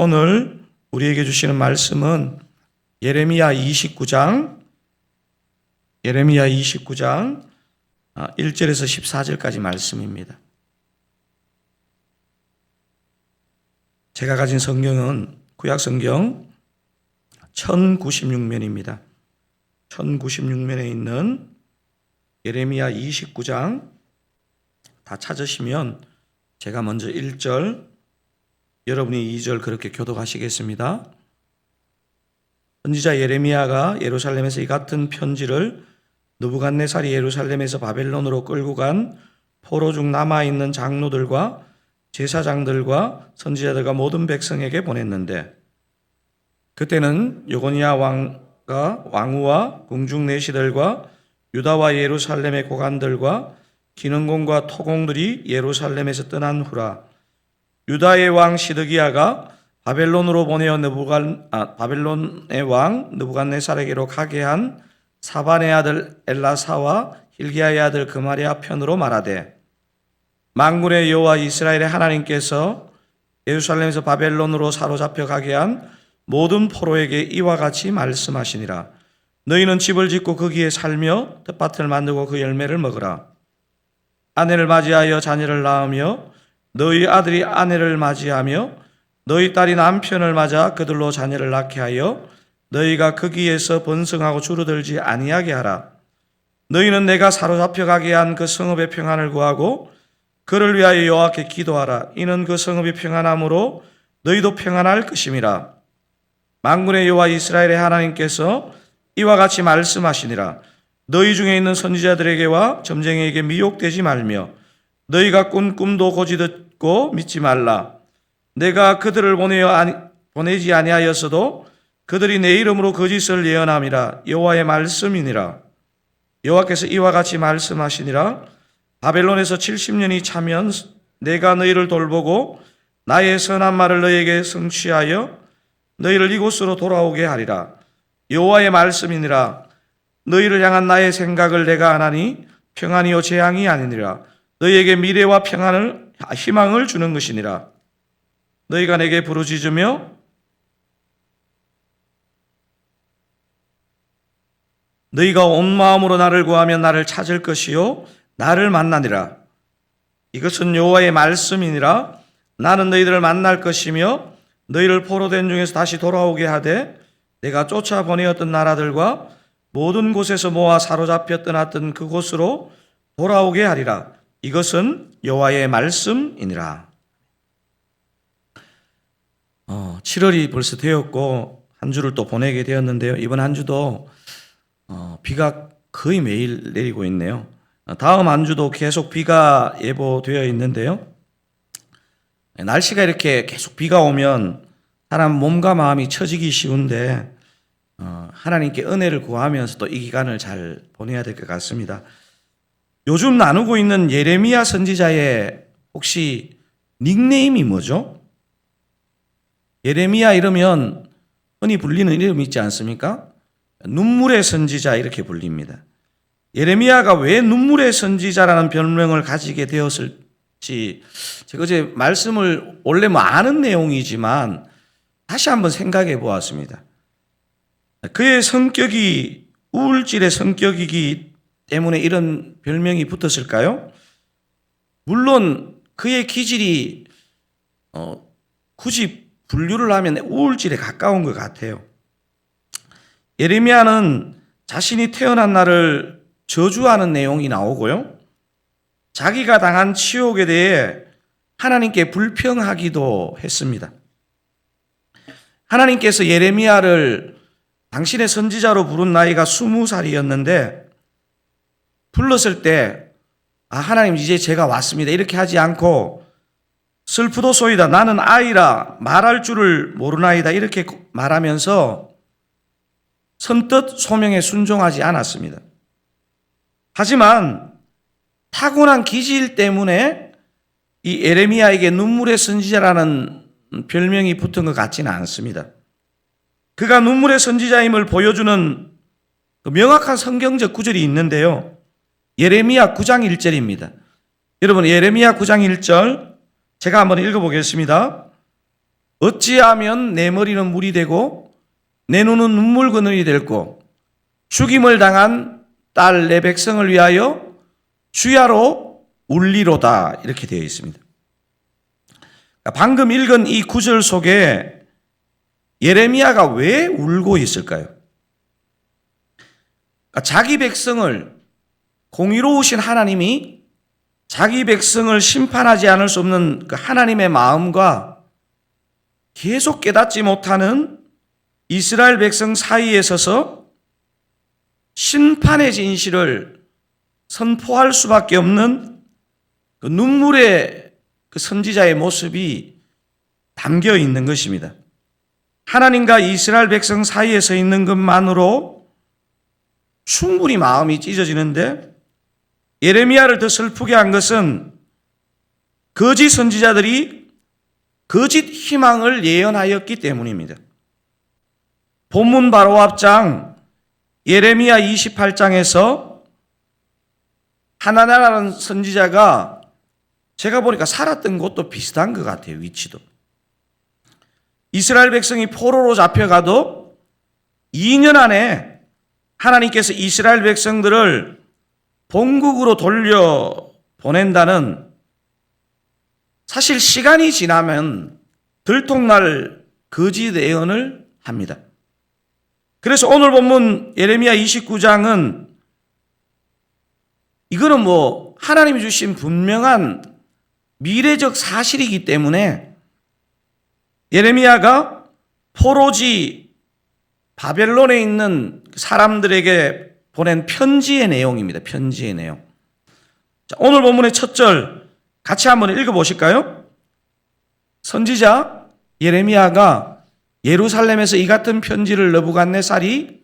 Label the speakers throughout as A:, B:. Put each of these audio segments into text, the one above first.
A: 오늘 우리에게 주시는 말씀은 예레미야 29장 1절에서 14절까지 말씀입니다. 제가 가진 성경은 구약성경 1096면입니다. 1096면에 있는 예레미야 29장 다 찾으시면 제가 먼저 1절, 여러분이 2절 그렇게 교독하시겠습니다. 선지자 예레미야가 예루살렘에서 이 같은 편지를 느부갓네살이 예루살렘에서 바벨론으로 끌고 간 포로 중 남아있는 장로들과 제사장들과 선지자들과 모든 백성에게 보냈는데, 그때는 요고니아 왕과 왕후와 궁중 내시들과 유다와 예루살렘의 고관들과 기능공과 토공들이 예루살렘에서 떠난 후라. 유다의 왕 시드기야가 바벨론으로 보내어 바벨론의 왕 느부갓네살에게로 가게 한 사반의 아들 엘라사와 힐기야의 아들 그마랴 편으로 말하되, 만군의 여호와 이스라엘의 하나님께서 예루살렘에서 바벨론으로 사로잡혀 가게 한 모든 포로에게 이와 같이 말씀하시니라. 너희는 집을 짓고 거기에 살며 텃밭을 만들고 그 열매를 먹으라. 아내를 맞이하여 자녀를 낳으며 너희 아들이 아내를 맞이하며 너희 딸이 남편을 맞아 그들로 자녀를 낳게 하여 너희가 거기에서 번성하고 줄어들지 아니하게 하라. 너희는 내가 사로잡혀 가게 한 그 성읍의 평안을 구하고 그를 위하여 여호와께 기도하라. 이는 그 성읍이 평안함으로 너희도 평안할 것임이라. 만군의 여호와 이스라엘의 하나님께서 이와 같이 말씀하시니라. 너희 중에 있는 선지자들에게와 점쟁이에게 미혹되지 말며 너희가 꾼 꿈도 고지 듣고 믿지 말라. 내가 그들을 보내지 아니하였어도 그들이 내 이름으로 거짓을 예언함이라. 여호와의 말씀이니라. 여호와께서 이와 같이 말씀하시니라. 바벨론에서 70년이 차면 내가 너희를 돌보고 나의 선한 말을 너희에게 성취하여 너희를 이곳으로 돌아오게 하리라. 여호와의 말씀이니라. 너희를 향한 나의 생각을 내가 아나니 평안이요 재앙이 아니니라. 너희에게 미래와 희망을 주는 것이니라. 너희가 내게 부르짖으며 너희가 온 마음으로 나를 구하면 나를 찾을 것이요 나를 만나니라. 이것은 여호와의 말씀이니라. 나는 너희들을 만날 것이며 너희를 포로된 중에서 다시 돌아오게 하되 내가 쫓아보내었던 나라들과 모든 곳에서 모아 사로잡혀 떠났던 그곳으로 돌아오게 하리라. 이것은 여호와의 말씀이니라. 7월이 벌써 되었고 한 주를 또 보내게 되었는데요. 이번 한 주도 비가 거의 매일 내리고 있네요. 다음 한 주도 계속 비가 예보되어 있는데요. 날씨가 이렇게 계속 비가 오면 사람 몸과 마음이 처지기 쉬운데 하나님께 은혜를 구하면서 또 이 기간을 잘 보내야 될 것 같습니다. 요즘 나누고 있는 예레미야 선지자의 혹시 닉네임이 뭐죠? 예레미야 이러면 흔히 불리는 이름이 있지 않습니까? 눈물의 선지자 이렇게 불립니다. 예레미야가 왜 눈물의 선지자라는 별명을 가지게 되었을지 제가 어제 말씀을 원래 아는 내용이지만 다시 한번 생각해 보았습니다. 그의 성격이 우울질의 성격이기 때문에 이런 별명이 붙었을까요? 물론 그의 기질이 굳이 분류를 하면 우울질에 가까운 것 같아요. 예레미야는 자신이 태어난 날을 저주하는 내용이 나오고요. 자기가 당한 치욕에 대해 하나님께 불평하기도 했습니다. 하나님께서 예레미야를 당신의 선지자로 부른 나이가 20살이었는데 불렀을 때 하나님 이제 제가 왔습니다 이렇게 하지 않고 슬프도소이다 나는 아이라 말할 줄을 모르나이다 이렇게 말하면서 선뜻 소명에 순종하지 않았습니다. 하지만 타고난 기질 때문에 이 예레미야에게 눈물의 선지자라는 별명이 붙은 것 같지는 않습니다. 그가 눈물의 선지자임을 보여주는 그 명확한 성경적 구절이 있는데요. 예레미야 9장 1절입니다. 여러분 예레미야 9장 1절 제가 한번 읽어보겠습니다. 어찌하면 내 머리는 물이 되고 내 눈은 눈물 그늘이 될고 죽임을 당한 딸 내 백성을 위하여 주야로 울리로다 이렇게 되어 있습니다. 방금 읽은 이 구절 속에 예레미야가 왜 울고 있을까요? 자기 백성을 공의로우신 하나님이 자기 백성을 심판하지 않을 수 없는 그 하나님의 마음과 계속 깨닫지 못하는 이스라엘 백성 사이에 서서 심판의 진실을 선포할 수밖에 없는 그 눈물의 그 선지자의 모습이 담겨 있는 것입니다. 하나님과 이스라엘 백성 사이에 서 있는 것만으로 충분히 마음이 찢어지는데 예레미야를 더 슬프게 한 것은 거짓 선지자들이 거짓 희망을 예언하였기 때문입니다. 본문 바로 앞장 예레미야 28장에서 하나나라는 선지자가 제가 보니까 살았던 곳도 비슷한 것 같아요. 위치도. 이스라엘 백성이 포로로 잡혀가도 2년 안에 하나님께서 이스라엘 백성들을 본국으로 돌려보낸다는 사실 시간이 지나면 들통날 거짓 예언을 합니다. 그래서 오늘 본문 예레미야 29장은 이거는 하나님이 주신 분명한 미래적 사실이기 때문에 예레미야가 포로지 바벨론에 있는 사람들에게 보낸 편지의 내용입니다. 편지의 내용. 자, 오늘 본문의 첫 절 같이 한번 읽어보실까요? 선지자 예레미야가 예루살렘에서 이 같은 편지를 느부갓네살이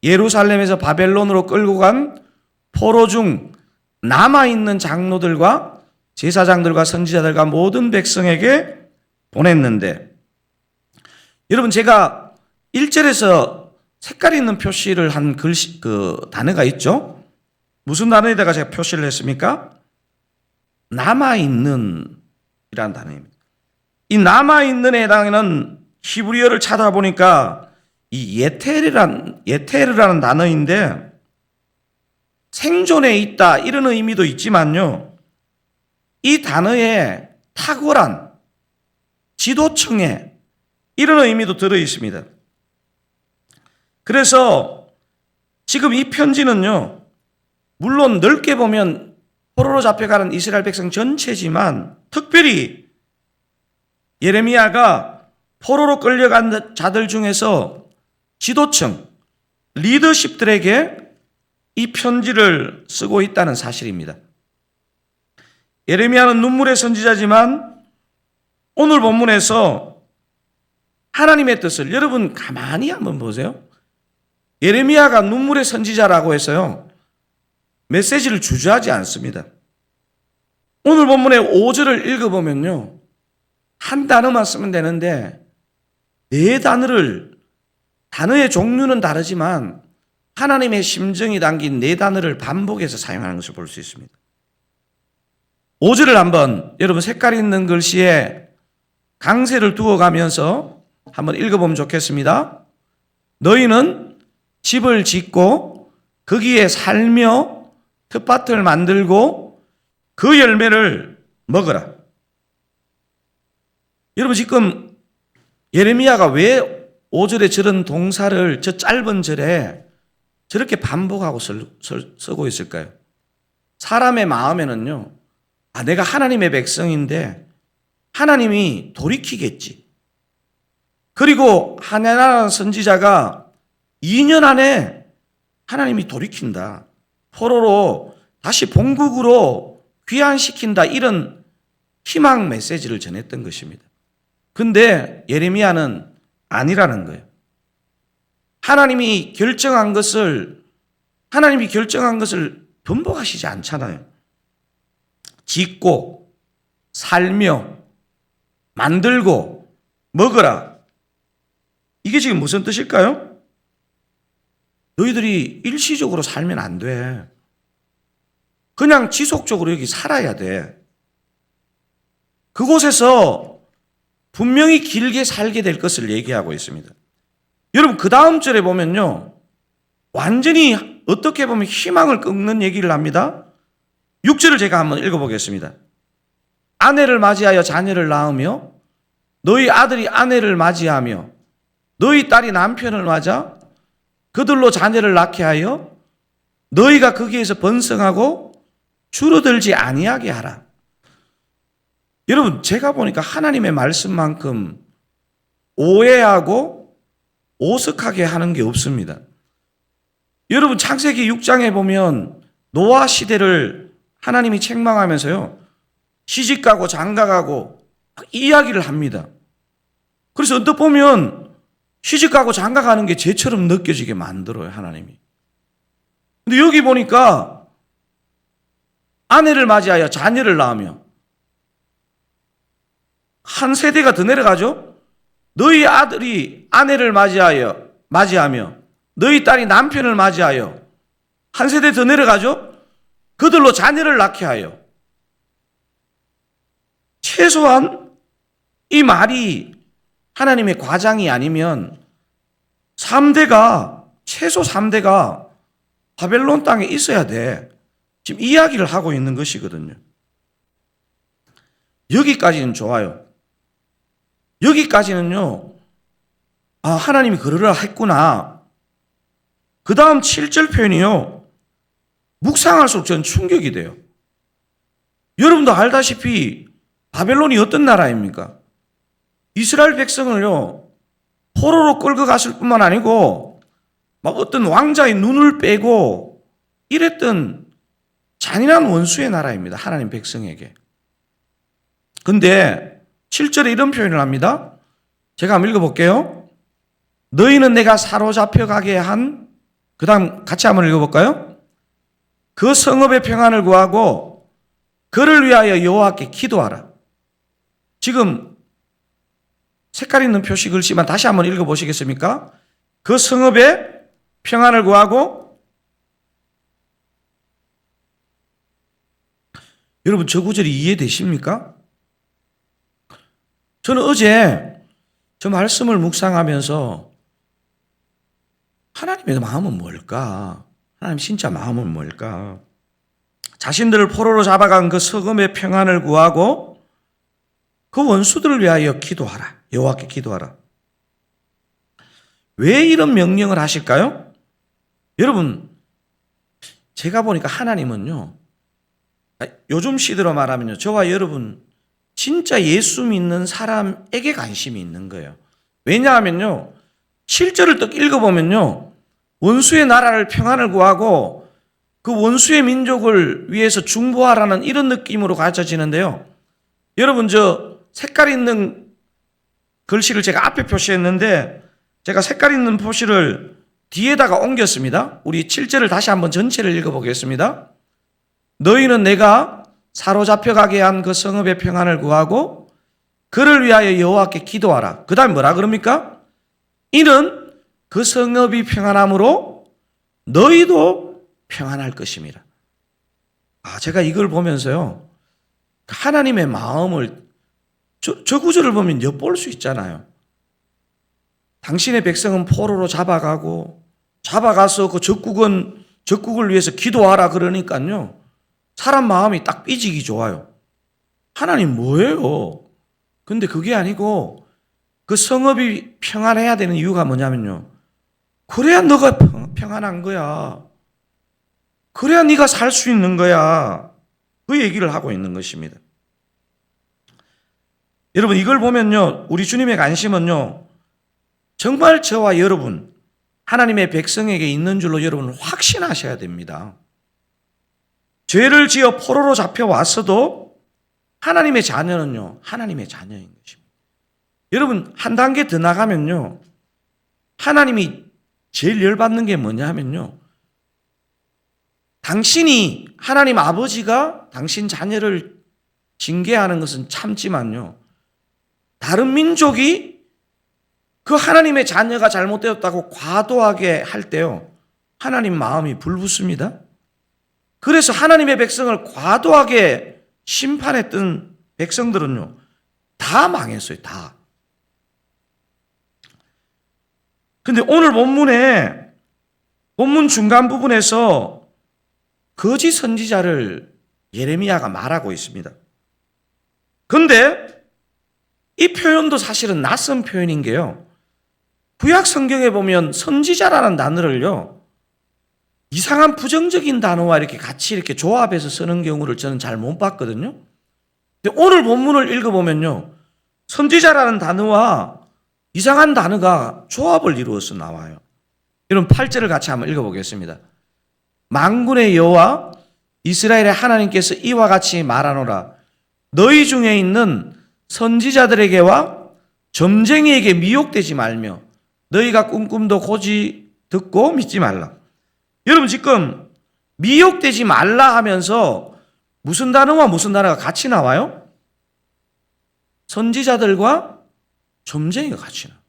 A: 예루살렘에서 바벨론으로 끌고 간 포로 중 남아있는 장로들과 제사장들과 선지자들과 모든 백성에게 보냈는데, 여러분 제가 1절에서 색깔 있는 표시를 한 글씨, 단어가 있죠? 무슨 단어에다가 제가 표시를 했습니까? 남아있는 이라는 단어입니다. 이 남아있는에 해당하는 히브리어를 찾아보니까 이 예테르라는 단어인데 생존에 있다 이런 의미도 있지만요. 이 단어에 탁월한 지도층에 이런 의미도 들어 있습니다. 그래서 지금 이 편지는요, 물론 넓게 보면 포로로 잡혀가는 이스라엘 백성 전체지만 특별히 예레미야가 포로로 끌려간 자들 중에서 지도층, 리더십들에게 이 편지를 쓰고 있다는 사실입니다. 예레미야는 눈물의 선지자지만 오늘 본문에서 하나님의 뜻을 여러분 가만히 한번 보세요. 예레미야가 눈물의 선지자라고 해서요, 메시지를 주저하지 않습니다. 오늘 본문의 5절을 읽어보면요, 한 단어만 쓰면 되는데 네 단어의 종류는 다르지만 하나님의 심정이 담긴 네 단어를 반복해서 사용하는 것을 볼 수 있습니다. 5절을 한번 여러분 색깔 있는 글씨에 강세를 두어가면서 한번 읽어보면 좋겠습니다. 너희는 집을 짓고 거기에 살며 텃밭을 만들고 그 열매를 먹어라. 여러분 지금 예레미야가 왜 5절에 저런 동사를 저 짧은 절에 저렇게 반복하고 쓰고 있을까요? 사람의 마음에는요, 내가 하나님의 백성인데 하나님이 돌이키겠지. 그리고 하나나라는 선지자가 2년 안에 하나님이 돌이킨다. 포로로 다시 본국으로 귀환시킨다. 이런 희망 메시지를 전했던 것입니다. 근데 예레미야는 아니라는 거예요. 하나님이 결정한 것을 번복하시지 않잖아요. 짓고 살며 만들고 먹어라. 이게 지금 무슨 뜻일까요? 너희들이 일시적으로 살면 안 돼. 그냥 지속적으로 여기 살아야 돼. 그곳에서 분명히 길게 살게 될 것을 얘기하고 있습니다. 여러분 그 다음 절에 보면요. 완전히 어떻게 보면 희망을 끊는 얘기를 합니다. 6절을 제가 한번 읽어보겠습니다. 아내를 맞이하여 자녀를 낳으며 너희 아들이 아내를 맞이하며 너희 딸이 남편을 맞아 그들로 자녀를 낳게 하여 너희가 거기에서 번성하고 줄어들지 아니하게 하라. 여러분 제가 보니까 하나님의 말씀만큼 오해하고 오석하게 하는 게 없습니다. 여러분 창세기 6장에 보면 노아 시대를 하나님이 책망하면서요. 시집가고 장가가고 이야기를 합니다. 그래서 언뜻 보면 시집가고 장가가는 게 죄처럼 느껴지게 만들어요, 하나님이. 근데 여기 보니까 아내를 맞이하여 자녀를 낳으며 한 세대가 더 내려가죠. 너희 아들이 아내를 맞이하며 너희 딸이 남편을 맞이하여 한 세대 더 내려가죠. 그들로 자녀를 낳게 하여. 최소한 이 말이 하나님의 과장이 아니면 3대가 최소 3대가 바벨론 땅에 있어야 돼. 지금 이야기를 하고 있는 것이거든요. 여기까지는 좋아요. 여기까지는요. 아, 하나님이 그러라 했구나. 그 다음 7절 표현이요. 묵상할수록 전 충격이 돼요. 여러분도 알다시피 바벨론이 어떤 나라입니까? 이스라엘 백성을요. 포로로 끌고 갔을 뿐만 아니고 막 어떤 왕자의 눈을 빼고 이랬던 잔인한 원수의 나라입니다. 하나님 백성에게. 근데 7절에 이런 표현을 합니다. 제가 한번 읽어볼게요. 너희는 내가 사로잡혀 가게 한, 그 다음 같이 한번 읽어볼까요? 그 성읍의 평안을 구하고 그를 위하여 여호와께 기도하라. 지금 색깔 있는 표시 글씨만 다시 한번 읽어보시겠습니까? 그 성읍의 평안을 구하고. 여러분 저 구절이 이해되십니까? 저는 어제 저 말씀을 묵상하면서 하나님의 마음은 뭘까? 하나님 진짜 마음은 뭘까? 자신들을 포로로 잡아간 그 성읍의 평안을 구하고 그 원수들을 위하여 기도하라. 여호와께 기도하라. 왜 이런 명령을 하실까요? 여러분 제가 보니까 하나님은요. 요즘 시대로 말하면요. 저와 여러분 진짜 예수 믿는 사람에게 관심이 있는 거예요. 왜냐하면요. 7절을 딱 읽어보면요. 원수의 나라를 평안을 구하고 그 원수의 민족을 위해서 중보하라는 이런 느낌으로 가르쳐지는데요. 여러분 저 색깔 있는 글씨를 제가 앞에 표시했는데 제가 색깔 있는 표시를 뒤에다가 옮겼습니다. 우리 7절을 다시 한번 전체를 읽어보겠습니다. 너희는 내가 사로잡혀 가게 한 그 성읍의 평안을 구하고 그를 위하여 여호와께 기도하라. 그 다음에 뭐라 그럽니까? 이는 그 성읍이 평안함으로 너희도 평안할 것임이라. 제가 이걸 보면서요. 하나님의 마음을 저 구절을 보면 엿볼 수 있잖아요. 당신의 백성은 포로로 잡아가서 그 적국을 위해서 기도하라 그러니까요. 사람 마음이 딱 삐지기 좋아요. 하나님 뭐예요? 근데 그게 아니고 그 성읍이 평안해야 되는 이유가 뭐냐면요. 그래야 너가 평안한 거야. 그래야 네가 살 수 있는 거야. 그 얘기를 하고 있는 것입니다. 여러분 이걸 보면요. 우리 주님의 관심은요. 정말 저와 여러분 하나님의 백성에게 있는 줄로 여러분 확신하셔야 됩니다. 죄를 지어 포로로 잡혀왔어도 하나님의 자녀는요. 하나님의 자녀인 것입니다. 여러분 한 단계 더 나가면요. 하나님이 제일 열받는 게 뭐냐 하면요. 당신이 하나님 아버지가 당신 자녀를 징계하는 것은 참지만요. 다른 민족이 그 하나님의 자녀가 잘못되었다고 과도하게 할 때요. 하나님 마음이 불붙습니다. 그래서 하나님의 백성을 과도하게 심판했던 백성들은요. 다 망했어요. 다. 근데 오늘 본문 중간 부분에서 거짓 선지자를 예레미야가 말하고 있습니다. 근데 이 표현도 사실은 낯선 표현인 게요. 구약 성경에 보면 선지자라는 단어를요, 이상한 부정적인 단어와 이렇게 같이 이렇게 조합해서 쓰는 경우를 저는 잘 못 봤거든요. 근데 오늘 본문을 읽어보면요, 선지자라는 단어와 이상한 단어가 조합을 이루어서 나와요. 여러분 8절을 같이 한번 읽어보겠습니다. 만군의 여호와 이스라엘의 하나님께서 이와 같이 말하노라. 너희 중에 있는 선지자들에게와 점쟁이에게 미혹되지 말며 너희가 꿈꿈도 고지 듣고 믿지 말라. 여러분 지금 미혹되지 말라 하면서 무슨 단어와 무슨 단어가 같이 나와요? 선지자들과 점쟁이가 같이 나와요.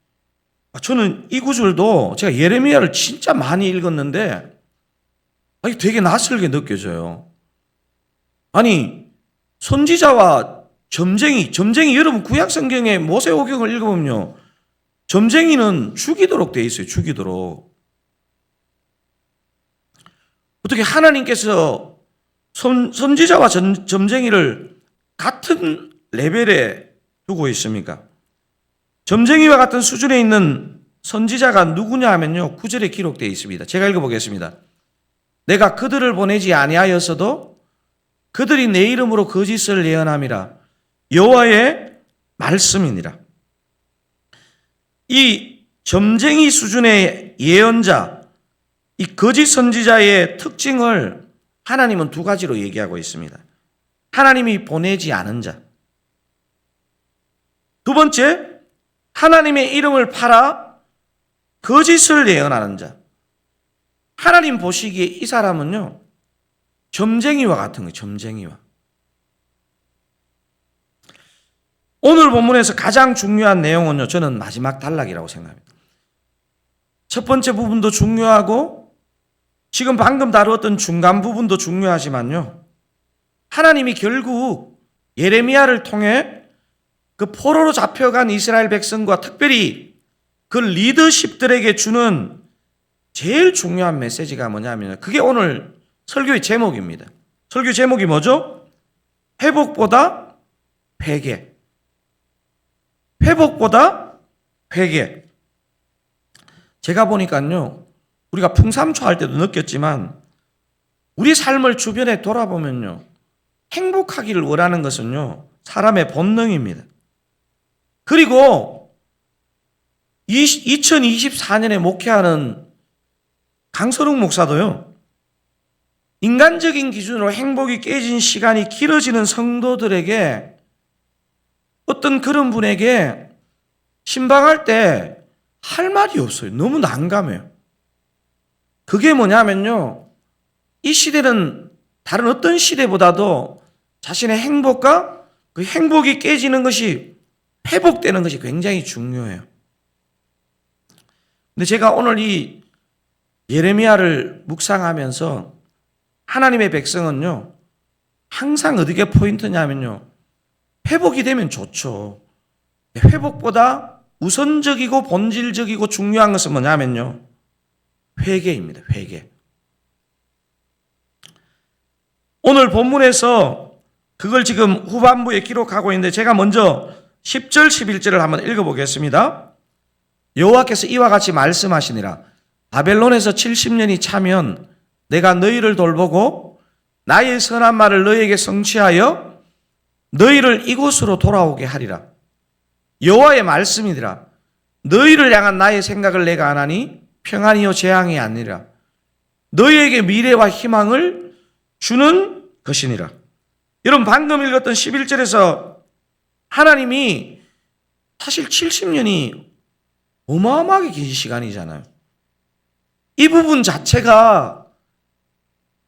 A: 저는 이 구절도 제가 예레미야를 진짜 많이 읽었는데 되게 낯설게 느껴져요. 아니 선지자와 점쟁이 여러분 구약 성경의 모세오경을 읽어보면요, 점쟁이는 죽이도록 돼 있어요. 죽이도록. 어떻게 하나님께서 선지자와 점쟁이를 같은 레벨에 두고 있습니까? 점쟁이와 같은 수준에 있는 선지자가 누구냐 하면요, 9절에 기록되어 있습니다. 제가 읽어보겠습니다. 내가 그들을 보내지 아니하였어도 그들이 내 이름으로 거짓을 예언함이라. 여호와의 말씀이니라. 이 점쟁이 수준의 예언자, 이 거짓 선지자의 특징을 하나님은 두 가지로 얘기하고 있습니다. 하나님이 보내지 않은 자. 두 번째, 하나님의 이름을 팔아 거짓을 예언하는 자. 하나님 보시기에 이 사람은요, 점쟁이와 같은 거예요. 점쟁이와. 오늘 본문에서 가장 중요한 내용은요, 저는 마지막 단락이라고 생각합니다. 첫 번째 부분도 중요하고 지금 방금 다루었던 중간 부분도 중요하지만요, 하나님이 결국 예레미야를 통해 그 포로로 잡혀간 이스라엘 백성과 특별히 그 리더십들에게 주는 제일 중요한 메시지가 뭐냐면, 그게 오늘 설교의 제목입니다. 설교 제목이 뭐죠? 회복보다 회개. 회복보다 회개. 제가 보니까요, 우리가 풍삼초할 때도 느꼈지만 우리 삶을 주변에 돌아보면요, 행복하기를 원하는 것은요, 사람의 본능입니다. 그리고 2024년에 목회하는 강선웅 목사도요, 인간적인 기준으로 행복이 깨진 시간이 길어지는 성도들에게, 어떤 그런 분에게 신방할 때 할 말이 없어요. 너무 난감해요. 그게 뭐냐면요, 이 시대는 다른 어떤 시대보다도 자신의 행복과 그 행복이 깨지는 것이, 회복되는 것이 굉장히 중요해요. 근데 제가 오늘 이 예레미야를 묵상하면서 하나님의 백성은요, 항상 어디게 포인트냐면요, 회복이 되면 좋죠. 회복보다 우선적이고 본질적이고 중요한 것은 뭐냐면요, 회개입니다. 회개. 오늘 본문에서 그걸 지금 후반부에 기록하고 있는데, 제가 먼저 10절 11절을 한번 읽어보겠습니다. 여호와께서 이와 같이 말씀하시니라. 바벨론에서 70년이 차면 내가 너희를 돌보고 나의 선한 말을 너희에게 성취하여 너희를 이곳으로 돌아오게 하리라. 여호와의 말씀이니라. 너희를 향한 나의 생각을 내가 안 하니 평안이요 재앙이 아니라 너희에게 미래와 희망을 주는 것이니라. 여러분 방금 읽었던 11절에서 하나님이, 사실 70년이 어마어마하게 긴 시간이잖아요. 이 부분 자체가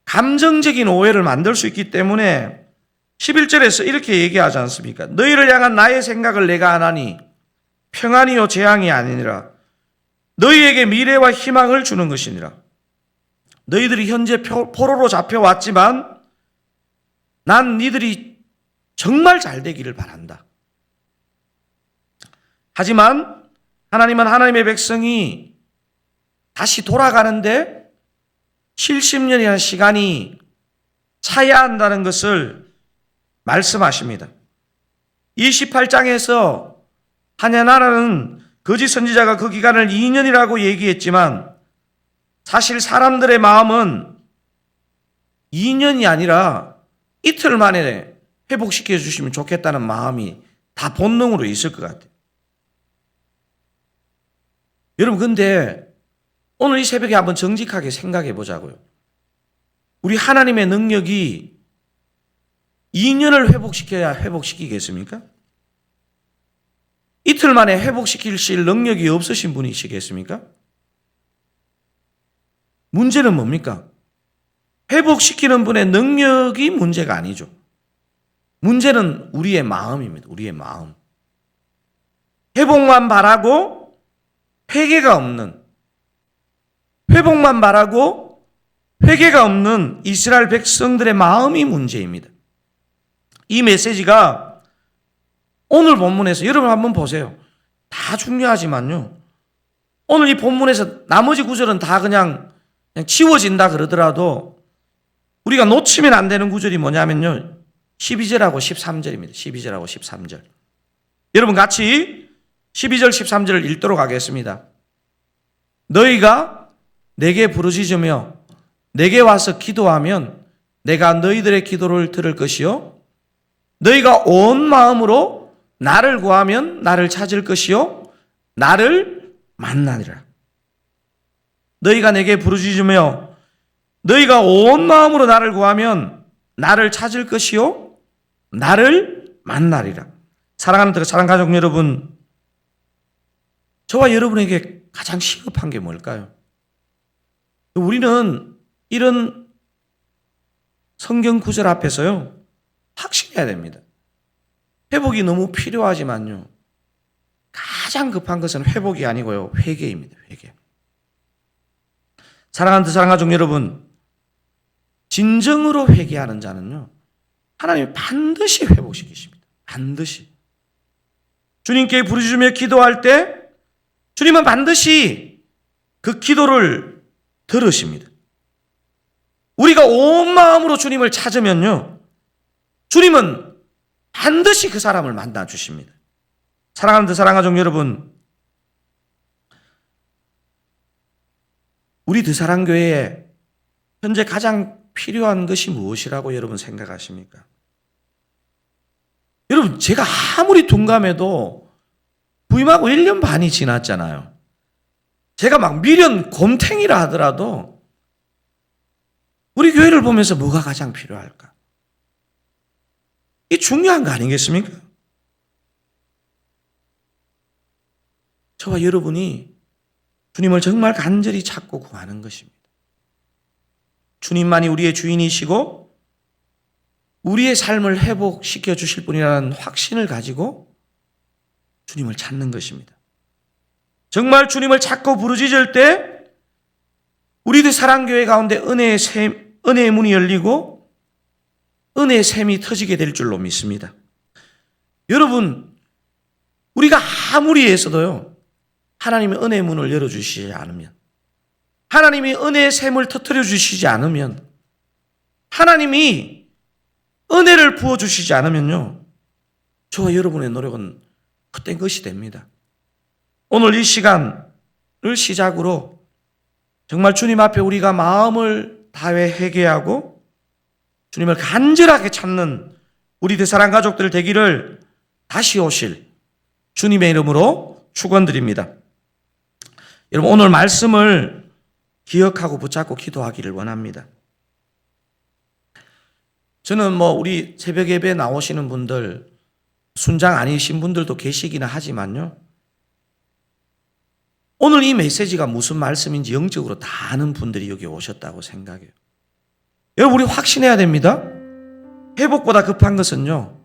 A: 감정적인 오해를 만들 수 있기 때문에 11절에서 이렇게 얘기하지 않습니까? 너희를 향한 나의 생각을 내가 안 하니 평안이요 재앙이 아니니라. 너희에게 미래와 희망을 주는 것이니라. 너희들이 현재 포로로 잡혀왔지만 난 니들이 정말 잘 되기를 바란다. 하지만 하나님은 하나님의 백성이 다시 돌아가는데 70년이라는 시간이 차야 한다는 것을 말씀하십니다. 28장에서 하냐나라는 거짓 선지자가 그 기간을 2년이라고 얘기했지만 사실 사람들의 마음은 2년이 아니라 이틀 만에 회복시켜 주시면 좋겠다는 마음이 다 본능으로 있을 것 같아요. 여러분, 근데 오늘 이 새벽에 한번 정직하게 생각해 보자고요. 우리 하나님의 능력이 2년을 회복시켜야 회복시키겠습니까? 이틀 만에 회복시킬 능력이 없으신 분이시겠습니까? 문제는 뭡니까? 회복시키는 분의 능력이 문제가 아니죠. 문제는 우리의 마음입니다. 우리의 마음. 회복만 바라고 회개가 없는, 회복만 바라고 회개가 없는 이스라엘 백성들의 마음이 문제입니다. 이 메시지가 오늘 본문에서 여러분 한번 보세요. 다 중요하지만요. 오늘 이 본문에서 나머지 구절은 다 그냥 치워진다 그러더라도 우리가 놓치면 안 되는 구절이 뭐냐면요. 12절하고 13절입니다. 12절하고 13절. 여러분 같이 12절 13절을 읽도록 하겠습니다. 너희가 내게 부르짖으며 내게 와서 기도하면 내가 너희들의 기도를 들을 것이요 너희가 온 마음으로 나를 구하면 나를 찾을 것이요 나를 만나리라. 너희가 내게 부르짖으며 너희가 온 마음으로 나를 구하면 나를 찾을 것이요 나를 만나리라. 사랑하는 사랑가족 여러분, 저와 여러분에게 가장 시급한 게 뭘까요? 우리는 이런 성경 구절 앞에서요 확신해야 됩니다. 회복이 너무 필요하지만요 가장 급한 것은 회복이 아니고요 회개입니다. 회개. 사랑하는 사랑가족 여러분, 진정으로 회개하는 자는요 하나님이 반드시 회복시키십니다. 반드시. 주님께 부르짖으며 기도할 때 주님은 반드시 그 기도를 들으십니다. 우리가 온 마음으로 주님을 찾으면요 주님은 반드시 그 사람을 만나 주십니다. 사랑하는 사랑가족 여러분, 우리 드사랑교회에 현재 가장 필요한 것이 무엇이라고 여러분 생각하십니까? 여러분, 제가 아무리 둔감해도 부임하고 1년 반이 지났잖아요. 제가 막 미련 곰탱이라 하더라도 우리 교회를 보면서 뭐가 가장 필요할까? 이게 중요한 거 아니겠습니까? 저와 여러분이 주님을 정말 간절히 찾고 구하는 것입니다. 주님만이 우리의 주인이시고 우리의 삶을 회복시켜 주실 분이라는 확신을 가지고 주님을 찾는 것입니다. 정말 주님을 찾고 부르짖을 때 우리들 사랑교회 가운데 은혜의 문이 열리고 은혜의 샘이 터지게 될 줄로 믿습니다. 여러분, 우리가 아무리 애써도요 하나님이 은혜의 문을 열어주시지 않으면, 하나님이 은혜의 샘을 터뜨려 주시지 않으면, 하나님이 은혜를 부어주시지 않으면요 저와 여러분의 노력은 헛된 것이 됩니다. 오늘 이 시간을 시작으로 정말 주님 앞에 우리가 마음을 다해 회개하고 주님을 간절하게 찾는 우리 대사랑 가족들 되기를 다시 오실 주님의 이름으로 축원드립니다. 여러분, 오늘 말씀을 기억하고 붙잡고 기도하기를 원합니다. 저는 우리 새벽 예배에 나오시는 분들, 순장 아니신 분들도 계시기는 하지만요 오늘 이 메시지가 무슨 말씀인지 영적으로 다 아는 분들이 여기 오셨다고 생각해요. 여러분, 우리 확신해야 됩니다. 회복보다 급한 것은요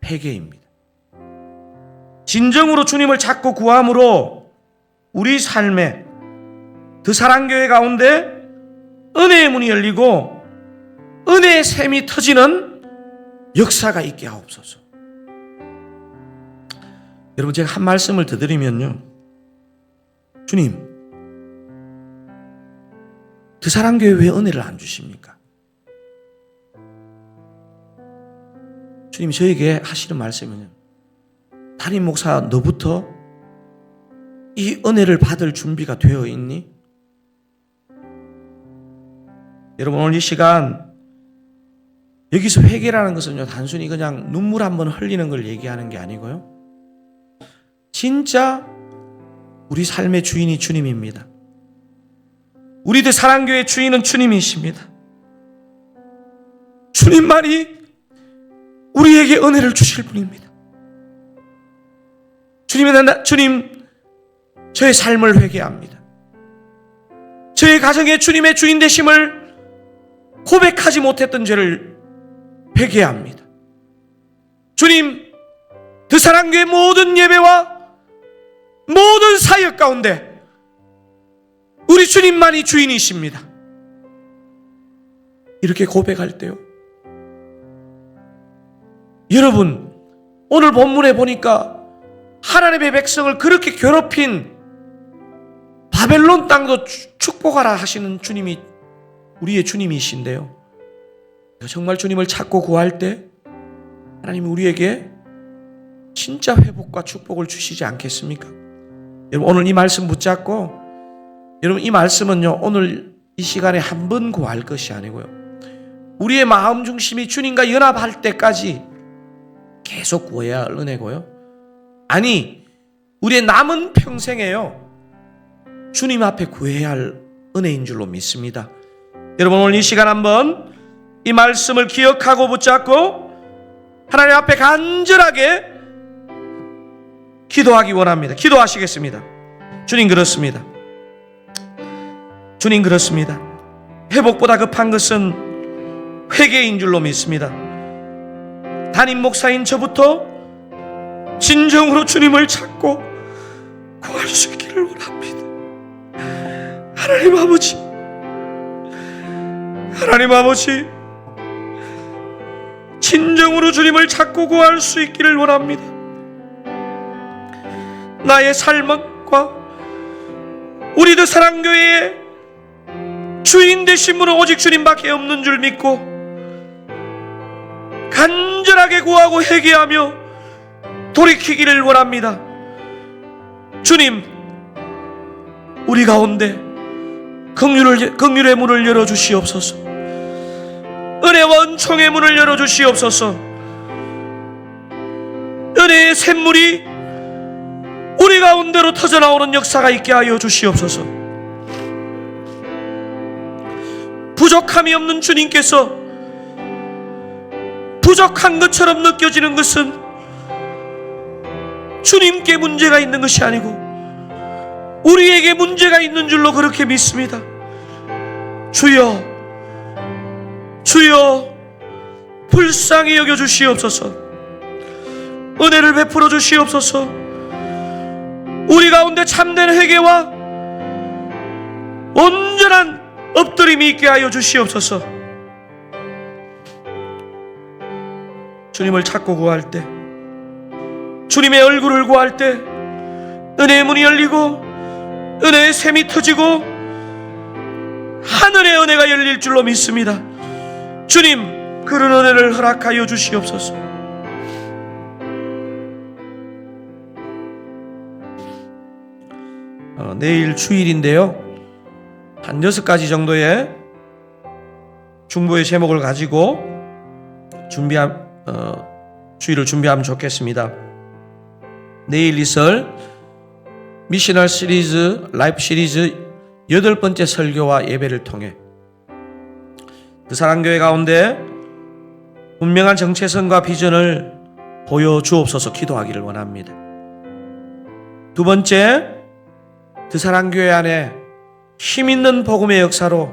A: 회개입니다. 진정으로 주님을 찾고 구함으로 우리 삶에 드사랑교회 가운데 은혜의 문이 열리고 은혜의 샘이 터지는 역사가 있게 하옵소서. 여러분, 제가 한 말씀을 더 드리면요, 주님, 드사랑교회 왜 은혜를 안 주십니까? 주님이 저에게 하시는 말씀은요, 담임 목사 너부터 이 은혜를 받을 준비가 되어 있니? 여러분, 오늘 이 시간 여기서 회개라는 것은요, 단순히 그냥 눈물 한번 흘리는 걸 얘기하는 게 아니고요, 진짜 우리 삶의 주인이 주님입니다. 우리들 사랑교회 주인은 주님이십니다. 주님만이 우리에게 은혜를 주실 분입니다. 주님, 저의 삶을 회개합니다. 저의 가정에 주님의 주인 되심을 고백하지 못했던 죄를 회개합니다. 주님, 드사랑교회 모든 예배와 모든 사역 가운데 우리 주님만이 주인이십니다. 이렇게 고백할 때요, 여러분, 오늘 본문에 보니까 하나님의 백성을 그렇게 괴롭힌 바벨론 땅도 축복하라 하시는 주님이 우리의 주님이신데요, 정말 주님을 찾고 구할 때 하나님이 우리에게 진짜 회복과 축복을 주시지 않겠습니까? 여러분, 오늘 이 말씀 붙잡고, 여러분, 이 말씀은요, 오늘 이 시간에 한 번 구할 것이 아니고요, 우리의 마음 중심이 주님과 연합할 때까지 계속 구해야 할 은혜고요, 아니, 우리의 남은 평생에요, 주님 앞에 구해야 할 은혜인 줄로 믿습니다. 여러분, 오늘 이 시간 한번 이 말씀을 기억하고 붙잡고 하나님 앞에 간절하게 기도하기 원합니다. 기도하시겠습니다. 주님, 그렇습니다. 주님, 그렇습니다. 회복보다 급한 것은 회개인 줄로 믿습니다. 담임 목사인 저부터 진정으로 주님을 찾고 구할 수 있기를 원합니다. 하나님 아버지, 하나님 아버지, 진정으로 주님을 찾고 구할 수 있기를 원합니다. 나의 삶과 우리들 사랑교회의 주인 되신 분은 오직 주님밖에 없는 줄 믿고 간절하게 구하고 회개하며 돌이키기를 원합니다. 주님, 우리 가운데 긍휼의 문을 열어주시옵소서. 은혜와 은총의 문을 열어주시옵소서. 은혜의 샘물이 우리 가운데로 터져나오는 역사가 있게 하여 주시옵소서. 부족함이 없는 주님께서 부족한 것처럼 느껴지는 것은 주님께 문제가 있는 것이 아니고 우리에게 문제가 있는 줄로 그렇게 믿습니다. 주여, 주여, 불쌍히 여겨 주시옵소서. 은혜를 베풀어 주시옵소서. 우리 가운데 참된 회개와 온전한 엎드림이 있게 하여 주시옵소서. 주님을 찾고 구할 때, 주님의 얼굴을 구할 때 은혜의 문이 열리고 은혜의 샘이 터지고 하늘의 은혜가 열릴 줄로 믿습니다. 주님, 그런 은혜를 허락하여 주시옵소서. 내일 주일인데요, 한 6가지 정도의 중보의 제목을 가지고 주일을 준비하면 좋겠습니다. 내일 있을 미셔널 시리즈, 라이프 시리즈 8번째 설교와 예배를 통해 드사랑교회 가운데 분명한 정체성과 비전을 보여주옵소서 기도하기를 원합니다. 두 번째, 드사랑교회 안에 힘있는 복음의 역사로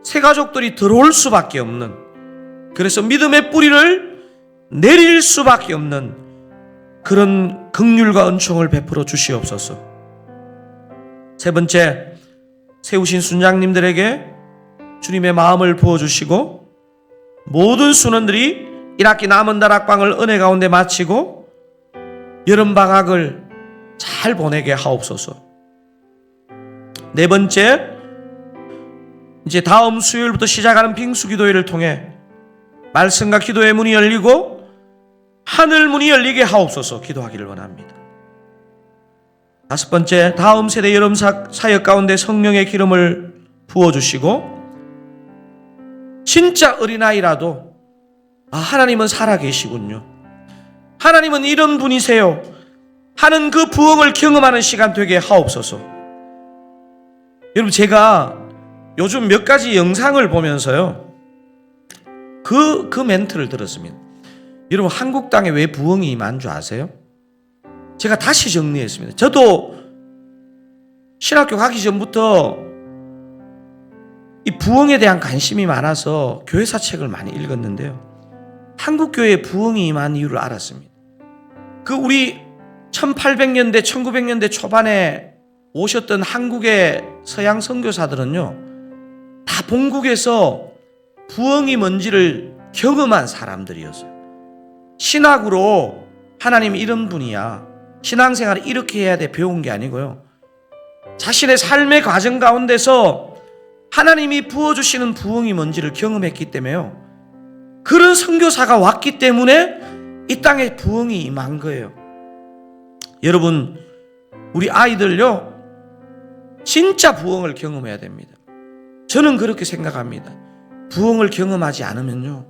A: 새 가족들이 들어올 수밖에 없는, 그래서 믿음의 뿌리를 내릴 수밖에 없는 그런 긍휼과 은총을 베풀어 주시옵소서. 세 번째, 세우신 순장님들에게 주님의 마음을 부어주시고 모든 순원들이 1학기 남은 다락방을 은혜 가운데 마치고 여름방학을 잘 보내게 하옵소서. 네 번째, 이제 다음 수요일부터 시작하는 빙수기도회를 통해 말씀과 기도의 문이 열리고 하늘 문이 열리게 하옵소서 기도하기를 원합니다. 다섯 번째, 다음 세대 여름 사역 가운데 성령의 기름을 부어주시고 진짜 어린아이라도 하나님은 살아계시군요, 하나님은 이런 분이세요 하는 그 부흥을 경험하는 시간 되게 하옵소서. 여러분, 제가 요즘 몇 가지 영상을 보면서요 그 멘트를 들었습니다. 여러분, 한국 땅에 왜 부흥이 임한 줄 아세요? 제가 다시 정리했습니다. 저도 신학교 가기 전부터 이 부흥에 대한 관심이 많아서 교회사 책을 많이 읽었는데요, 한국 교회에 부흥이 임한 이유를 알았습니다. 그 우리 1800년대 1900년대 초반에 오셨던 한국의 서양 선교사들은요 다 본국에서 부흥이 뭔지를 경험한 사람들이었어요. 신학으로 하나님이 이런 분이야, 신앙생활을 이렇게 해야 돼 배운 게 아니고요, 자신의 삶의 과정 가운데서 하나님이 부어주시는 부흥이 뭔지를 경험했기 때문에요, 그런 선교사가 왔기 때문에 이 땅에 부흥이 임한 거예요. 여러분, 우리 아이들요 진짜 부흥을 경험해야 됩니다. 저는 그렇게 생각합니다. 부흥을 경험하지 않으면요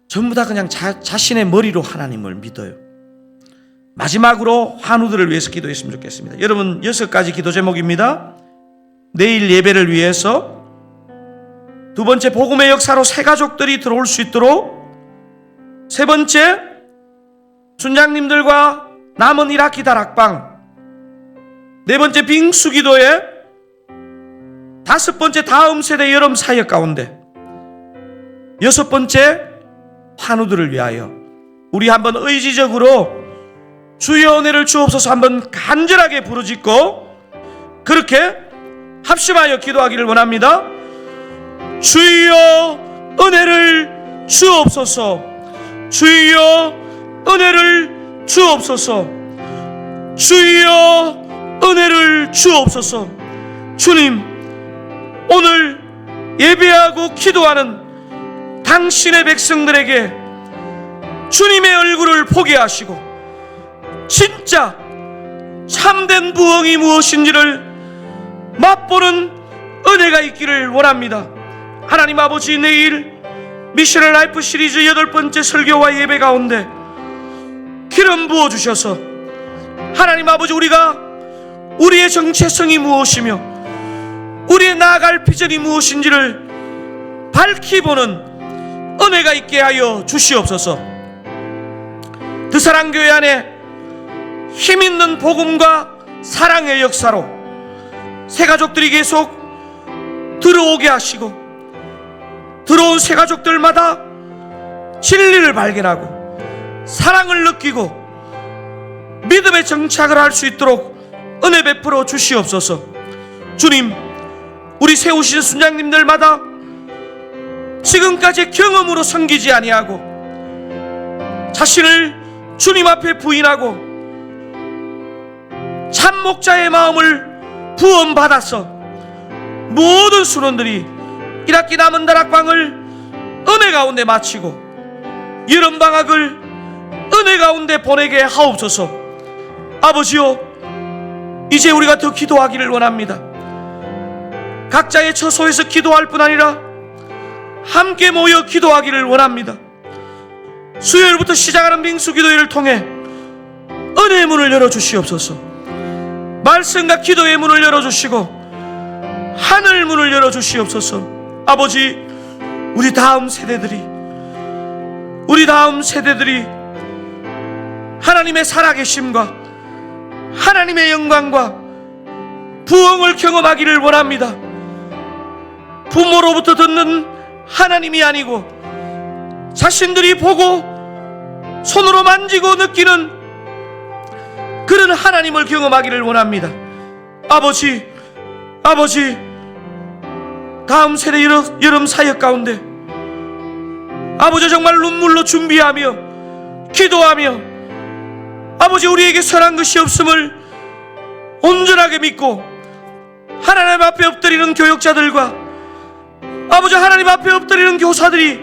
A: 전부 다 그냥 자신의 머리로 하나님을 믿어요. 마지막으로 환우들을 위해서 기도했으면 좋겠습니다. 여러분, 6가지 기도 제목입니다. 내일 예배를 위해서, 두 번째, 복음의 역사로 새 가족들이 들어올 수 있도록, 세 번째, 순장님들과 남은 1학기 다락방, 네 번째, 빙수기도회, 다섯 번째, 다음 세대 여름 사역 가운데, 여섯 번째, 환우들을 위하여 우리 한번 의지적으로 주여 은혜를 주옵소서 한번 간절하게 부르짖고 그렇게 합심하여 기도하기를 원합니다. 주여 은혜를 주옵소서, 주여 은혜를 주옵소서, 주여 은혜를 주옵소서. 주님, 오늘 예배하고 기도하는 당신의 백성들에게 주님의 얼굴을 보게 하시고 진짜 참된 부흥이 무엇인지를 맛보는 은혜가 있기를 원합니다. 하나님 아버지, 내일 미션을 라이프 시리즈 8번째 설교와 예배 가운데 기름 부어주셔서 하나님 아버지, 우리가 우리의 정체성이 무엇이며 우리의 나아갈 비전이 무엇인지를 밝히 보는 은혜가 있게 하여 주시옵소서. 드사랑교회 안에 힘있는 복음과 사랑의 역사로 새가족들이 계속 들어오게 하시고 들어온 새가족들마다 진리를 발견하고 사랑을 느끼고 믿음의 정착을 할 수 있도록 은혜 베풀어 주시옵소서. 주님, 우리 세우신 순장님들마다 지금까지 경험으로 섬기지 아니하고 자신을 주님 앞에 부인하고 참목자의 마음을 부원받아서 모든 순원들이 1학기 남은 다락방을 은혜 가운데 마치고 여름방학을 은혜 가운데 보내게 하옵소서. 아버지요, 이제 우리가 더 기도하기를 원합니다. 각자의 처소에서 기도할 뿐 아니라 함께 모여 기도하기를 원합니다. 수요일부터 시작하는 빙수기도회를 통해 은혜의 문을 열어주시옵소서. 말씀과 기도의 문을 열어주시고 하늘 문을 열어주시옵소서. 아버지, 우리 다음 세대들이 하나님의 살아계심과 하나님의 영광과 부흥을 경험하기를 원합니다. 부모로부터 듣는 하나님이 아니고 자신들이 보고 손으로 만지고 느끼는 그런 하나님을 경험하기를 원합니다. 아버지, 다음 세대 여름 사역 가운데 아버지 정말 눈물로 준비하며 기도하며 아버지, 우리에게 선한 것이 없음을 온전하게 믿고 하나님 앞에 엎드리는 교역자들과 아버지 하나님 앞에 엎드리는 교사들이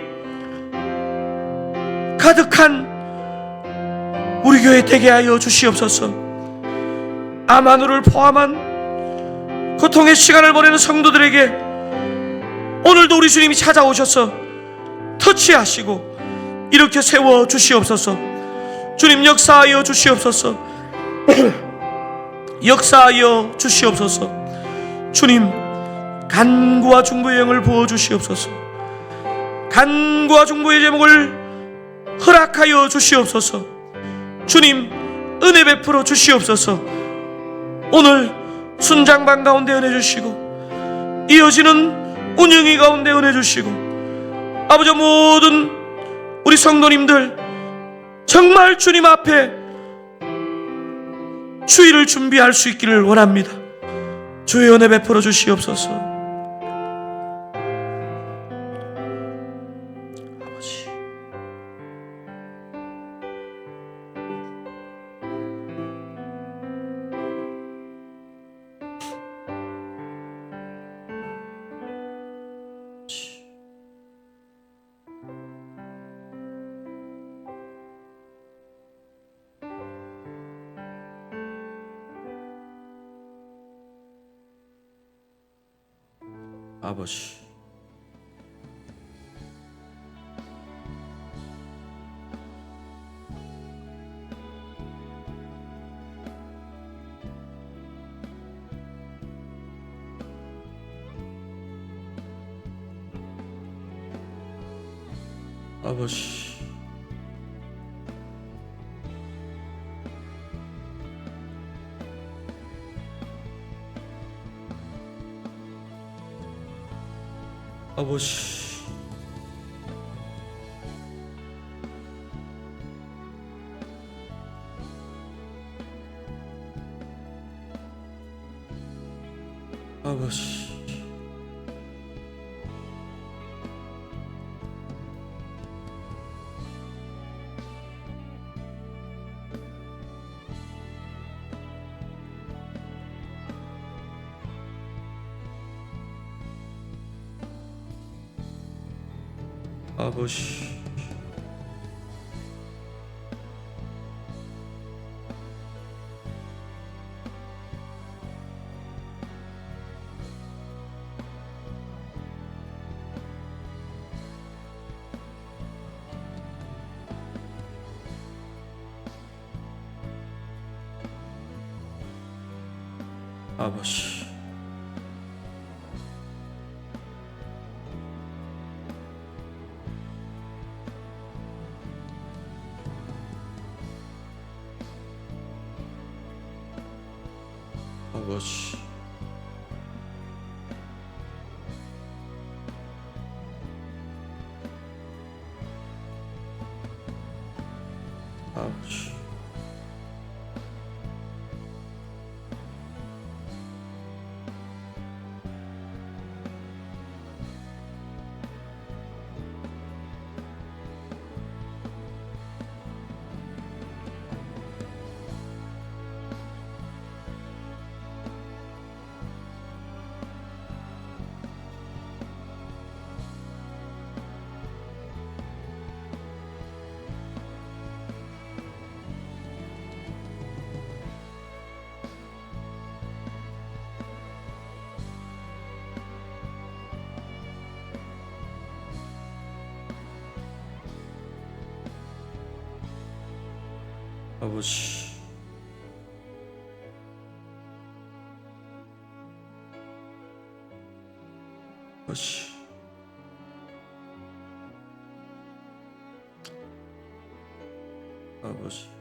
A: 가득한 우리 교회 되게 하여 주시옵소서. 아마누를 포함한 고통의 시간을 보내는 성도들에게 오늘도 우리 주님이 찾아오셔서 터치하시고 이렇게 세워 주시옵소서. 주님 역사하여 주시옵소서. 역사하여 주시옵소서. 주님 간구와 중보의 영을 부어 주시옵소서. 간구와 중보의 제목을 허락하여 주시옵소서. 주님 은혜 베풀어 주시옵소서. 오늘 순장반 가운데 은혜 주시고 이어지는 운영이 가운데 은혜 주시고 아버지 모든 우리 성도님들 정말 주님 앞에 주일을 준비할 수 있기를 원합니다. 주의 은혜 베풀어 주시옵소서. 아버지 아버지 아버지 아버지 아버지 아버지 아버지 아버지 아버지 아버지 아버지 아버지